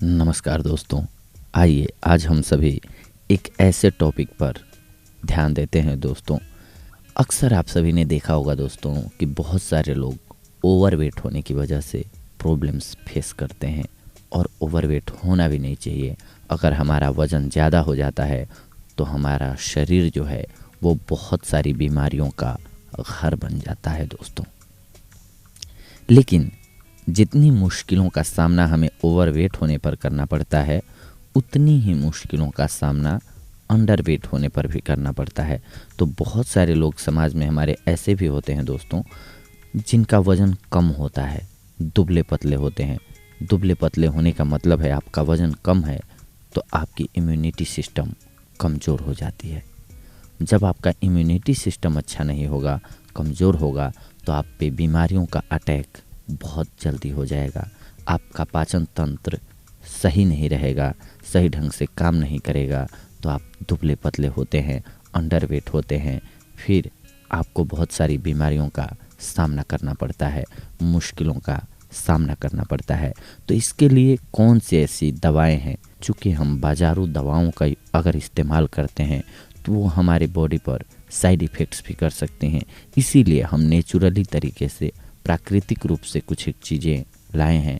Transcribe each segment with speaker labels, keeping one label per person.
Speaker 1: नमस्कार दोस्तों। आइए आज हम सभी एक ऐसे टॉपिक पर ध्यान देते हैं दोस्तों। अक्सर आप सभी ने देखा होगा दोस्तों कि बहुत सारे लोग ओवरवेट होने की वजह से प्रॉब्लम्स फेस करते हैं और ओवरवेट होना भी नहीं चाहिए। अगर हमारा वज़न ज़्यादा हो जाता है तो हमारा शरीर जो है वो बहुत सारी बीमारियों का घर बन जाता है दोस्तों। लेकिन जितनी मुश्किलों का सामना हमें ओवरवेट होने पर करना पड़ता है, उतनी ही मुश्किलों का सामना अंडरवेट होने पर भी करना पड़ता है। तो बहुत सारे लोग समाज में हमारे ऐसे भी होते हैं दोस्तों, जिनका वज़न कम होता है, दुबले पतले होते हैं। दुबले पतले होने का मतलब है आपका वज़न कम है तो आपकी इम्यूनिटी सिस्टम कमज़ोर हो जाती है। जब आपका इम्यूनिटी सिस्टम अच्छा नहीं होगा, कमज़ोर होगा, तो आप पे बीमारियों का अटैक बहुत जल्दी हो जाएगा। आपका पाचन तंत्र सही नहीं रहेगा, सही ढंग से काम नहीं करेगा, तो आप दुबले पतले होते हैं, अंडरवेट होते हैं। फिर आपको बहुत सारी बीमारियों का सामना करना पड़ता है, मुश्किलों का सामना करना पड़ता है। तो इसके लिए कौन सी ऐसी दवाएं हैं, चूँकि हम बाजारू दवाओं का अगर इस्तेमाल करते हैं तो वो हमारे बॉडी पर साइड इफ़ेक्ट्स भी कर सकते हैं। इसीलिए हम नेचुरली तरीके से, प्राकृतिक रूप से कुछ एक चीज़ें लाए हैं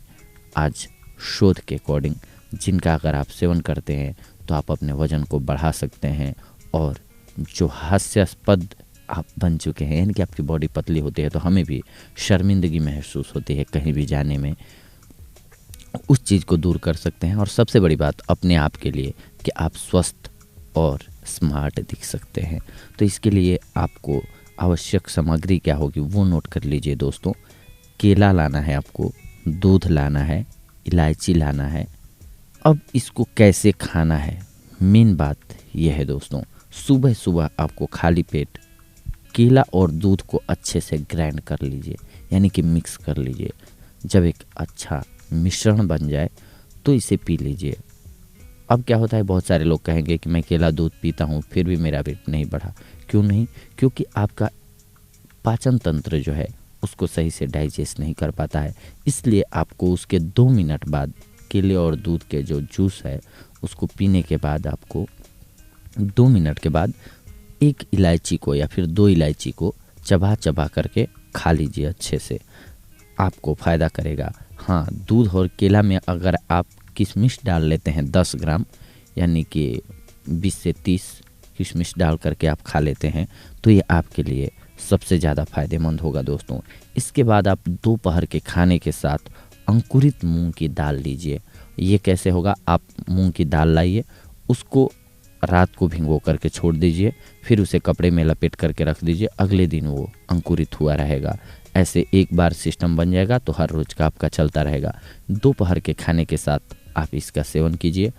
Speaker 1: आज शोध के अकॉर्डिंग, जिनका अगर आप सेवन करते हैं तो आप अपने वज़न को बढ़ा सकते हैं। और जो हास्यास्पद आप बन चुके हैं, यानी कि आपकी बॉडी पतली होती है तो हमें भी शर्मिंदगी महसूस होती है कहीं भी जाने में, उस चीज़ को दूर कर सकते हैं। और सबसे बड़ी बात अपने आप के लिए कि आप स्वस्थ और स्मार्ट दिख सकते हैं। तो इसके लिए आपको आवश्यक सामग्री क्या होगी वो नोट कर लीजिए दोस्तों। केला लाना है आपको, दूध लाना है, इलायची लाना है। अब इसको कैसे खाना है, मेन बात यह है दोस्तों, सुबह सुबह आपको खाली पेट केला और दूध को अच्छे से ग्राइंड कर लीजिए, यानी कि मिक्स कर लीजिए। जब एक अच्छा मिश्रण बन जाए तो इसे पी लीजिए। अब क्या होता है, बहुत सारे लोग कहेंगे कि मैं केला दूध पीता हूँ फिर भी मेरा वेट नहीं बढ़ा। क्यों नहीं? क्योंकि आपका पाचन तंत्र जो है उसको सही से डाइजेस्ट नहीं कर पाता है। इसलिए आपको उसके 2 मिनट बाद केले और दूध के जो जूस है उसको पीने के बाद आपको 2 मिनट के बाद एक इलायची को या फिर 2 इलायची को चबा चबा करके खा लीजिए अच्छे से, आपको फ़ायदा करेगा। हाँ, दूध और केला में अगर आप किशमिश डाल लेते हैं 10 ग्राम, यानी कि 20 से 30 किशमिश डाल करके आप खा लेते हैं तो ये आपके लिए सबसे ज़्यादा फ़ायदेमंद होगा दोस्तों। इसके बाद आप दोपहर के खाने के साथ अंकुरित मूंग की दाल लीजिए। ये कैसे होगा, आप मूंग की दाल लाइए, उसको रात को भिगो करके छोड़ दीजिए, फिर उसे कपड़े में लपेट करके रख दीजिए, अगले दिन वो अंकुरित हुआ रहेगा। ऐसे एक बार सिस्टम बन जाएगा तो हर रोज़ का आपका चलता रहेगा। दोपहर के खाने के साथ आप इसका सेवन कीजिए।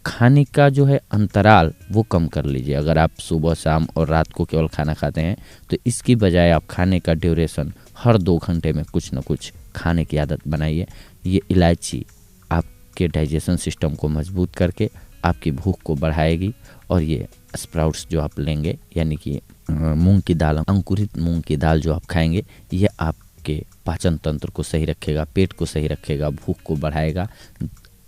Speaker 1: खाने का जो है अंतराल वो कम कर लीजिए। अगर आप सुबह शाम और रात को केवल खाना खाते हैं तो इसकी बजाय आप खाने का ड्यूरेशन हर 2 घंटे में कुछ न कुछ खाने की आदत बनाइए। ये इलायची आपके डाइजेशन सिस्टम को मजबूत करके आपकी भूख को बढ़ाएगी। और ये स्प्राउट्स जो आप लेंगे, यानी कि मूंग की दाल, अंकुरित मूंग की दाल जो आप खाएंगे, ये आपके पाचन तंत्र को सही रखेगा, पेट को सही रखेगा, भूख को बढ़ाएगा।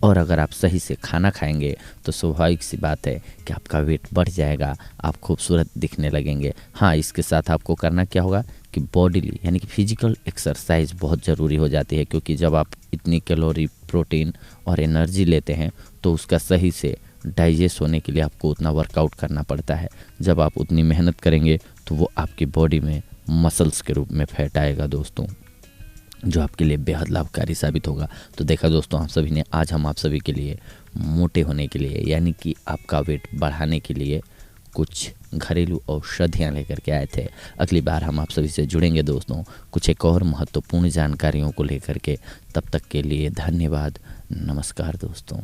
Speaker 1: और अगर आप सही से खाना खाएंगे तो स्वाभाविक सी बात है कि आपका वेट बढ़ जाएगा, आप खूबसूरत दिखने लगेंगे। हाँ, इसके साथ आपको करना क्या होगा कि बॉडीली, यानी कि फिजिकल एक्सरसाइज बहुत ज़रूरी हो जाती है। क्योंकि जब आप इतनी कैलोरी, प्रोटीन और एनर्जी लेते हैं तो उसका सही से डाइजेस्ट होने के लिए आपको उतना वर्कआउट करना पड़ता है। जब आप उतनी मेहनत करेंगे तो वो आपकी बॉडी में मसल्स के रूप में फैट आएगा दोस्तों, जो आपके लिए बेहद लाभकारी साबित होगा। तो देखा दोस्तों, आप सभी ने, आज हम आप सभी के लिए मोटे होने के लिए, यानी कि आपका वेट बढ़ाने के लिए कुछ घरेलू औषधियाँ लेकर के आए थे। अगली बार हम आप सभी से जुड़ेंगे दोस्तों कुछ एक और महत्वपूर्ण जानकारियों को लेकर के। तब तक के लिए धन्यवाद। नमस्कार दोस्तों।